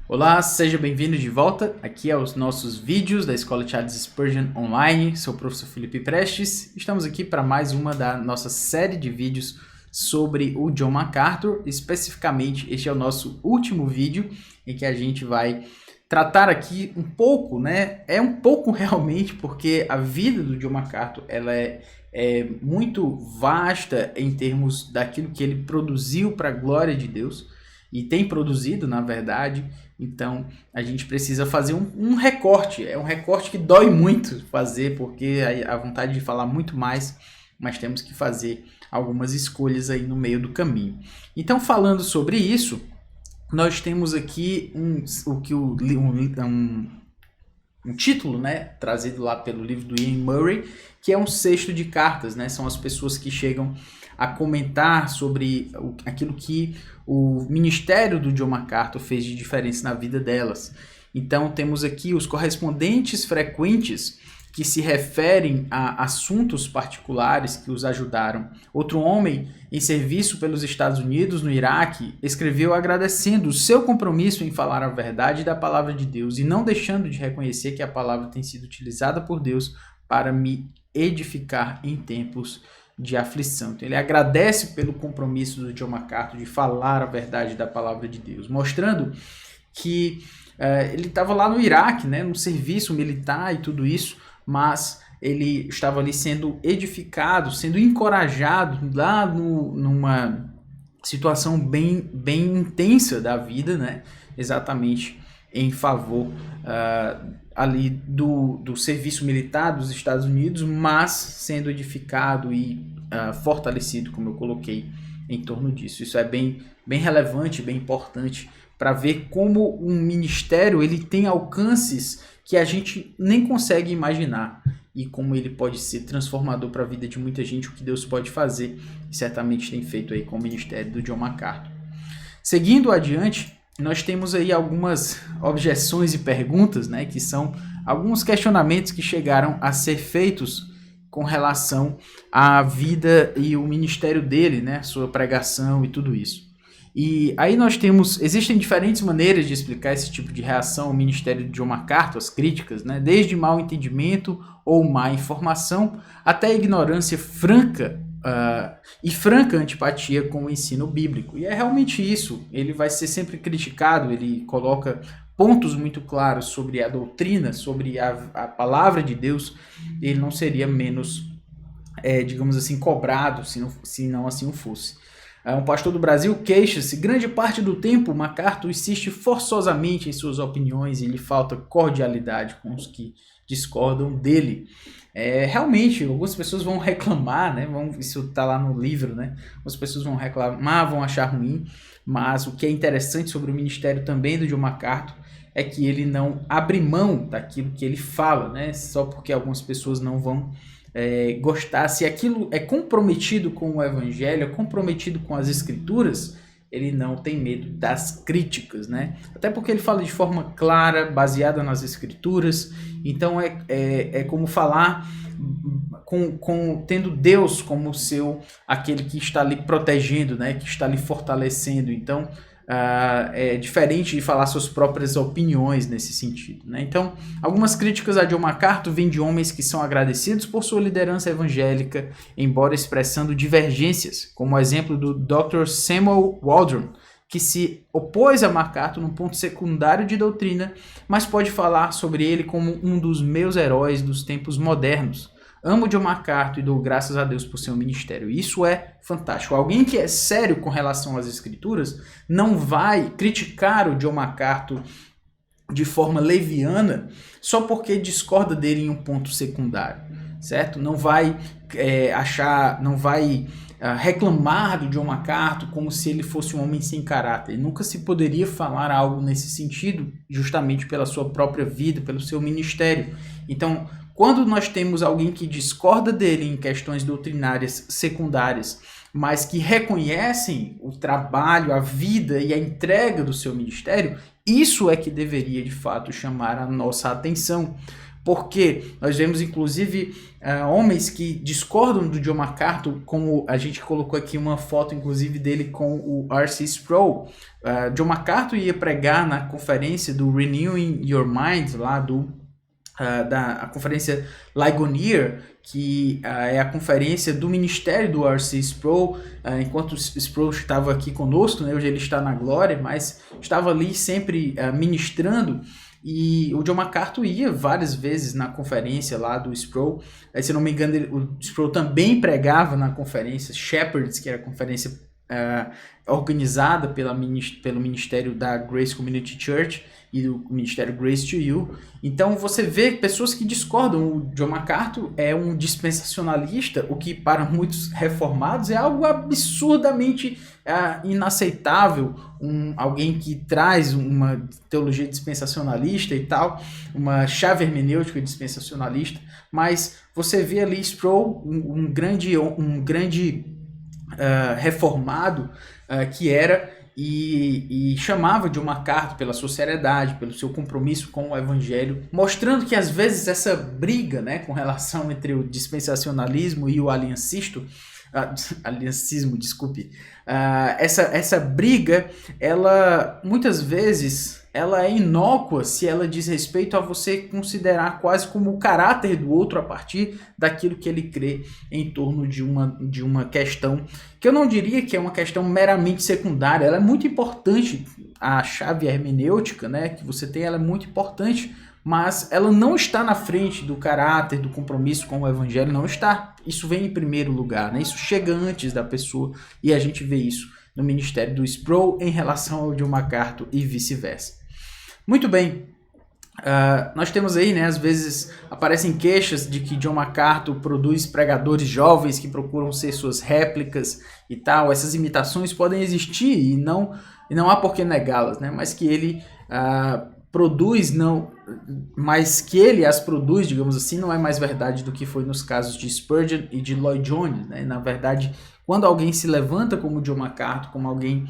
Olá, seja bem-vindo de volta aqui aos nossos vídeos da Escola Charles Spurgeon Online. Sou o professor Felipe Prestes. Estamos aqui para mais uma da nossa série de vídeos sobre o John MacArthur. Especificamente, este é o nosso último vídeo em que a gente vai tratar aqui um pouco, né? É um pouco realmente, porque a vida do John MacArthur ela é muito vasta em termos daquilo que ele produziu para a glória de Deus e tem produzido, na verdade. Então a gente precisa fazer um recorte. É um recorte que dói muito fazer, porque a vontade de falar muito mais, mas temos que fazer algumas escolhas aí no meio do caminho. Então, falando sobre isso, nós temos aqui um título, né, trazido lá pelo livro do Ian Murray, que é um cesto de cartas, né? São as pessoas que chegam a comentar sobre aquilo que o ministério do John MacArthur fez de diferença na vida delas. Então temos aqui os correspondentes frequentes que se referem a assuntos particulares que os ajudaram. Outro homem em serviço pelos Estados Unidos no Iraque escreveu agradecendo o seu compromisso em falar a verdade da palavra de Deus e não deixando de reconhecer que a palavra tem sido utilizada por Deus para me edificar em tempos de aflição. Então, ele agradece pelo compromisso do John MacArthur de falar a verdade da palavra de Deus, mostrando que ele estava lá no Iraque, né, no serviço militar e tudo isso, mas ele estava ali sendo edificado, sendo encorajado lá numa situação bem intensa da vida, né, exatamente em favor ali do serviço militar dos Estados Unidos, mas sendo edificado e fortalecido, como eu coloquei, em torno disso. Isso é bem relevante, bem importante para ver como um ministério ele tem alcances que a gente nem consegue imaginar e como ele pode ser transformador para a vida de muita gente, o que Deus pode fazer, e certamente tem feito aí com o ministério do John MacArthur. Seguindo adiante, nós temos aí algumas objeções e perguntas, né, que são alguns questionamentos que chegaram a ser feitos com relação à vida e o ministério dele, né, sua pregação e tudo isso. E aí existem diferentes maneiras de explicar esse tipo de reação ao ministério de John MacArthur, as críticas, né, desde mau entendimento ou má informação, até ignorância franca e franca antipatia com o ensino bíblico. E é realmente isso, ele vai ser sempre criticado, ele coloca pontos muito claros sobre a doutrina, sobre a palavra de Deus, ele não seria menos, digamos assim, cobrado se não assim o fosse. Um pastor do Brasil queixa-se, grande parte do tempo MacArthur insiste forçosamente em suas opiniões e lhe falta cordialidade com os que discordam dele. Realmente, algumas pessoas vão reclamar, né? Isso está lá no livro, né? Algumas pessoas vão reclamar, vão achar ruim, mas o que é interessante sobre o ministério também do John MacArthur é que ele não abre mão daquilo que ele fala, né? Só porque algumas pessoas não vão gostar. Se aquilo é comprometido com o evangelho, é comprometido com as escrituras, ele não tem medo das críticas, né? Até porque ele fala de forma clara, baseada nas escrituras. Então é como falar tendo Deus como aquele que está ali protegendo, né? Que está ali fortalecendo. Então é diferente de falar suas próprias opiniões nesse sentido, né? Então, algumas críticas a John MacArthur vêm de homens que são agradecidos por sua liderança evangélica, embora expressando divergências, como o exemplo do Dr. Samuel Waldron, que se opôs a MacArthur num ponto secundário de doutrina, mas pode falar sobre ele como um dos meus heróis dos tempos modernos. Amo John MacArthur e dou graças a Deus por seu ministério. Isso é fantástico. Alguém que é sério com relação às escrituras não vai criticar o John MacArthur de forma leviana só porque discorda dele em um ponto secundário, certo? Não vai reclamar do John MacArthur como se ele fosse um homem sem caráter. Ele nunca se poderia falar algo nesse sentido, justamente pela sua própria vida, pelo seu ministério. Então, quando nós temos alguém que discorda dele em questões doutrinárias secundárias, mas que reconhecem o trabalho, a vida e a entrega do seu ministério, isso é que deveria de fato chamar a nossa atenção. porque nós vemos inclusive homens que discordam do John MacArthur, como a gente colocou aqui uma foto inclusive dele com o R.C. Sproul. John MacArthur ia pregar na conferência do Renewing Your Mind, lá da conferência Ligonier, que é a conferência do ministério do R.C. Sproul, enquanto o Sproul estava aqui conosco, né, hoje ele está na glória, mas estava ali sempre ministrando, e o John MacArthur ia várias vezes na conferência lá do Sproul. Se não me engano, o Sproul também pregava na conferência Shepherds, que era a conferência organizada pelo ministério da Grace Community Church e do ministério Grace to You. Então você vê pessoas que discordam. O John MacArthur é um dispensacionalista, o que para muitos reformados é algo absurdamente inaceitável. Alguém que traz uma teologia dispensacionalista e tal, uma chave hermenêutica dispensacionalista, mas você vê ali Sproul, um grande reformado que era, e chamava John MacArthur pela sua seriedade, pelo seu compromisso com o evangelho, mostrando que às vezes essa briga, né, com relação entre o dispensacionalismo e o aliancismo, essa briga, ela muitas vezes ela é inócua se ela diz respeito a você considerar quase como o caráter do outro a partir daquilo que ele crê em torno de uma questão que eu não diria que é uma questão meramente secundária. Ela é muito importante, a chave hermenêutica, né, que você tem, ela é muito importante, mas ela não está na frente do caráter, do compromisso com o evangelho, não está. Isso vem em primeiro lugar, né? Isso chega antes da pessoa, e a gente vê isso no ministério do Sproul em relação ao John MacArthur e vice-versa. Muito bem, nós temos aí, né, às vezes aparecem queixas de que John MacArthur produz pregadores jovens que procuram ser suas réplicas e tal. Essas imitações podem existir e não há por que negá-las, né? Mas que ele mas que ele as produz, digamos assim, não é mais verdade do que foi nos casos de Spurgeon e de Lloyd Jones, né? Na verdade, quando alguém se levanta como John MacArthur, como alguém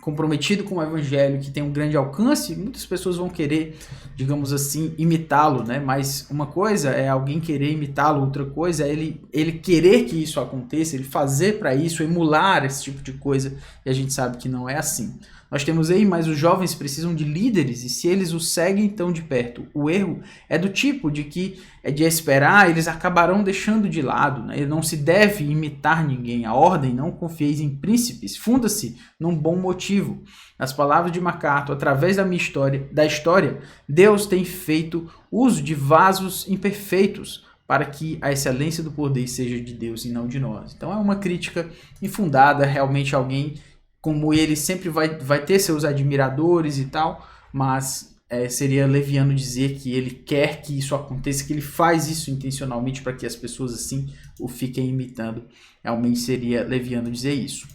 comprometido com o evangelho, que tem um grande alcance, muitas pessoas vão querer, digamos assim, imitá-lo, né? Mas uma coisa é alguém querer imitá-lo, outra coisa é ele querer que isso aconteça, ele fazer para isso, emular esse tipo de coisa, e a gente sabe que não é assim. Nós temos aí, mas os jovens precisam de líderes, e se eles os seguem tão de perto, o erro é do tipo de que é de esperar, eles acabarão deixando de lado, né? Não se deve imitar ninguém, a ordem, não confieis em príncipes, funda-se num bom motivo. Nas palavras de MacArthur, através da história, Deus tem feito uso de vasos imperfeitos, para que a excelência do poder seja de Deus e não de nós. Então é uma crítica infundada, realmente alguém como ele sempre vai ter seus admiradores e tal, mas seria leviano dizer que ele quer que isso aconteça, que ele faz isso intencionalmente para que as pessoas assim o fiquem imitando. Realmente seria leviano dizer isso.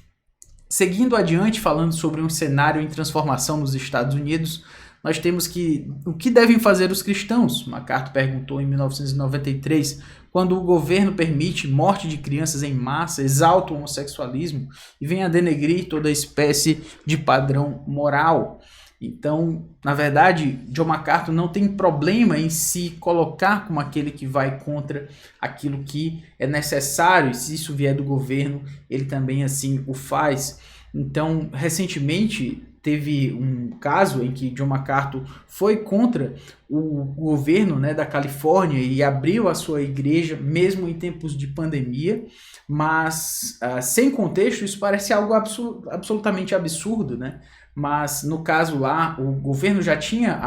Seguindo adiante, falando sobre um cenário em transformação nos Estados Unidos, nós temos o que devem fazer os cristãos? MacArthur perguntou em 1993, quando o governo permite morte de crianças em massa, exalta o homossexualismo e vem a denegrir toda espécie de padrão moral. Então, na verdade, John MacArthur não tem problema em se colocar como aquele que vai contra aquilo que é necessário, e se isso vier do governo, ele também assim o faz. Então, recentemente, teve um caso em que John MacArthur foi contra o governo, né, da Califórnia e abriu a sua igreja, mesmo em tempos de pandemia, mas sem contexto isso parece algo absolutamente absurdo, né? Mas no caso lá, o governo já tinha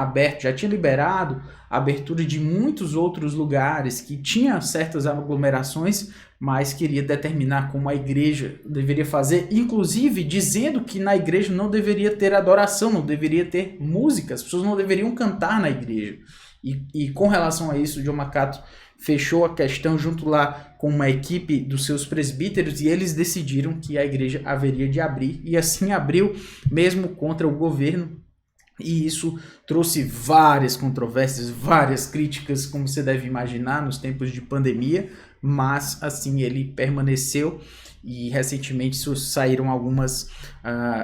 liberado a abertura de muitos outros lugares que tinham certas aglomerações, mas queria determinar como a igreja deveria fazer, inclusive dizendo que na igreja não deveria ter adoração, não deveria ter música, as pessoas não deveriam cantar na igreja. E com relação a isso, John MacArthur fechou a questão junto lá com uma equipe dos seus presbíteros e eles decidiram que a igreja haveria de abrir, e assim abriu, mesmo contra o governo. E isso trouxe várias controvérsias, várias críticas, como você deve imaginar, nos tempos de pandemia, mas assim ele permaneceu, e recentemente saíram algumas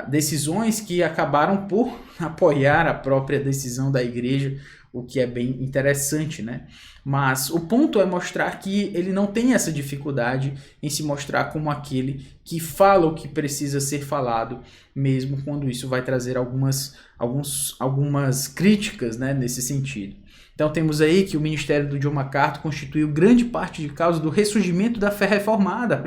decisões que acabaram por apoiar a própria decisão da igreja, o que é bem interessante, né? Mas o ponto é mostrar que ele não tem essa dificuldade em se mostrar como aquele que fala o que precisa ser falado, mesmo quando isso vai trazer algumas críticas, né, nesse sentido. Então temos aí que o ministério do John MacArthur constituiu grande parte de causa do ressurgimento da fé reformada.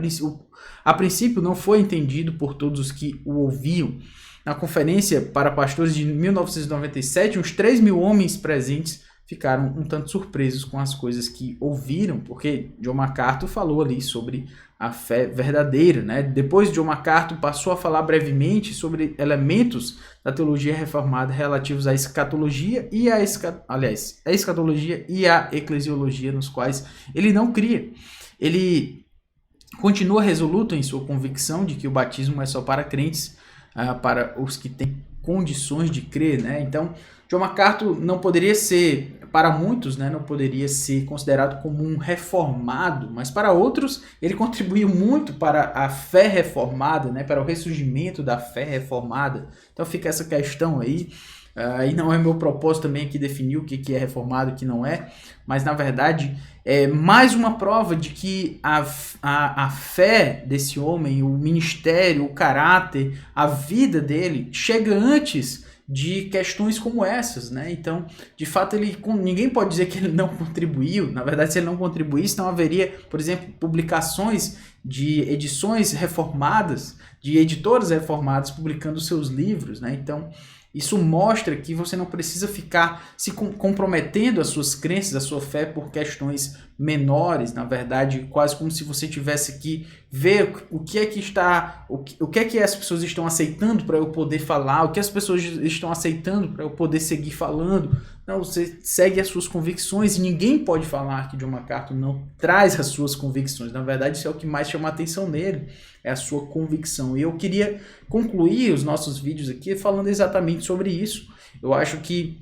A princípio não foi entendido por todos os que o ouviam. Na conferência para pastores de 1997, uns 3 mil homens presentes ficaram um tanto surpresos com as coisas que ouviram, porque John MacArthur falou ali sobre a fé verdadeira, né? Depois, John MacArthur passou a falar brevemente sobre elementos da teologia reformada relativos à escatologia e a escatologia e a eclesiologia, nos quais ele não cria. Ele continua resoluto em sua convicção de que o batismo é só para crentes, para os que têm condições de crer, né? Então, John MacArthur não poderia ser, para muitos, né, não poderia ser considerado como um reformado, mas para outros ele contribuiu muito para a fé reformada, né, para o ressurgimento da fé reformada. Então fica essa questão aí. E não é meu propósito também aqui definir o que é reformado e o que não é, mas na verdade é mais uma prova de que a fé desse homem, o ministério, o caráter, a vida dele chega antes de questões como essas, né? Então, de fato, ninguém pode dizer que ele não contribuiu. Na verdade, se ele não contribuísse, não haveria, por exemplo, publicações de edições reformadas, de editoras reformadas publicando seus livros, né? Então, isso mostra que você não precisa ficar se comprometendo as suas crenças, a sua fé por questões menores, na verdade, quase como se você tivesse que ver o que é que as pessoas estão aceitando para eu poder falar, o que as pessoas estão aceitando para eu poder seguir falando. Não, você segue as suas convicções e ninguém pode falar que John MacArthur não traz as suas convicções. Na verdade, isso é o que mais chama a atenção nele, é a sua convicção. E eu queria concluir os nossos vídeos aqui falando exatamente sobre isso. Eu acho que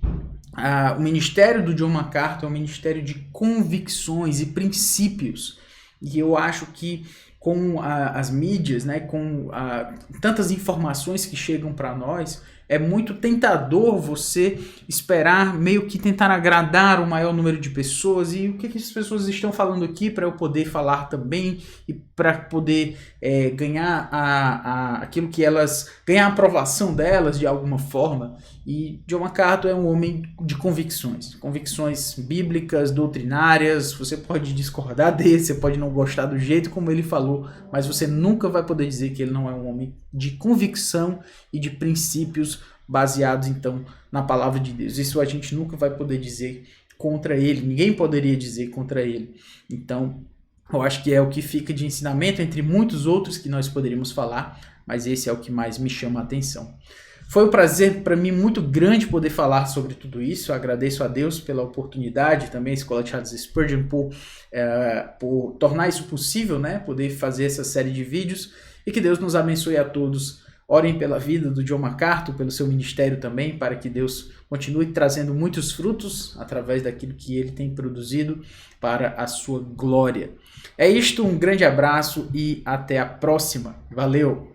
o ministério do John MacArthur é um ministério de convicções e princípios. E eu acho que com as mídias, né, com tantas informações que chegam para nós, é muito tentador você esperar meio que tentar agradar o maior número de pessoas. E o que essas pessoas estão falando aqui para eu poder falar também e para poder ganhar aquilo que elas, ganhar a aprovação delas de alguma forma. E John MacArthur é um homem de convicções bíblicas, doutrinárias. Você pode discordar dele, você pode não gostar do jeito como ele falou, mas você nunca vai poder dizer que ele não é um homem de convicção e de princípios baseados então na palavra de Deus. Isso a gente nunca vai poder dizer contra ele, ninguém poderia dizer contra ele. Então, eu acho que é o que fica de ensinamento entre muitos outros que nós poderíamos falar, mas esse é o que mais me chama a atenção. Foi um prazer para mim muito grande poder falar sobre tudo isso. Eu agradeço a Deus pela oportunidade, também a Escola Charles Spurgeon por tornar isso possível, né? Poder fazer essa série de vídeos, e que Deus nos abençoe a todos. Orem pela vida do John MacArthur, pelo seu ministério também, para que Deus continue trazendo muitos frutos através daquilo que ele tem produzido para a sua glória. É isto, um grande abraço e até a próxima. Valeu!